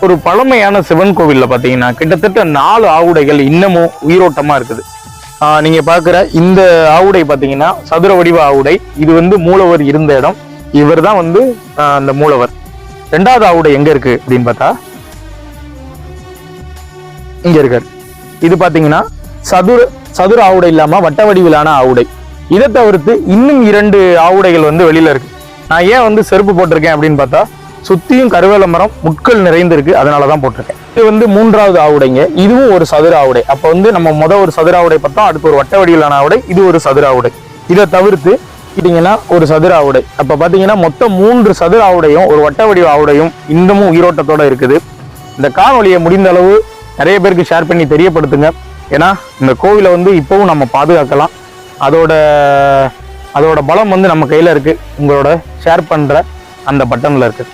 ஒரு பழமையான சிவன் கோவில்ல பாத்தீங்கன்னா கிட்டத்தட்ட 4 ஆவுடைகள் இன்னமும் உயிரோட்டமா இருக்குது. நீங்க பாக்குற இந்த ஆவுடை பாத்தீங்கன்னா சதுர வடிவ ஆவுடை. இது வந்து மூலவர் இருந்த இடம். இவர் தான் வந்து அந்த மூலவர். 2வது ஆவுடை எங்க இருக்கு அப்படின்னு பார்த்தா இங்க இருக்காரு. இது பாத்தீங்கன்னா சதுர ஆவுடை இல்லாம வட்ட வடிவிலான ஆவுடை. இதை தவிர்த்து இன்னும் 2 ஆவுடைகள் வந்து வெளியில இருக்கு. நான் ஏன் வந்து செருப்பு போட்டிருக்கேன் அப்படின்னு பார்த்தா சுத்தியும் கருவேல மரம் முட்கள் நிறைந்திருக்கு, அதனாலதான் போட்டிருக்கேன். இது வந்து 3வது ஆவுடைங்க. இதுவும் ஒரு சதுர ஆவுடை. அப்ப வந்து நம்ம ஒரு சதுர ஆவுடை பார்த்தோம், அடுத்து ஒரு வட்ட வடிவிலான ஆவுடை, இது ஒரு சதுர ஆவுடை. இதை தவிர்த்து பாத்தீங்கன்னா ஒரு சதுர ஆவுடை. அப்ப பாத்தீங்கன்னா மொத்தம் 3 சதுர ஆவுடையும் ஒரு வட்ட வடிவ ஆவுடையும் இன்னமும் உயிரோட்டத்தோட இருக்குது. இந்த காணொலியை முடிந்த அளவு நிறைய பேருக்கு ஷேர் பண்ணி தெரியப்படுத்துங்க. ஏன்னா இந்த கோவிலை வந்து இப்பவும் நம்ம பாதுகாக்கலாம். அதோட பலம் வந்து நம்ம கையில இருக்கு. உங்களோட ஷேர் பண்ற அந்த பட்டன்ல இருக்கு.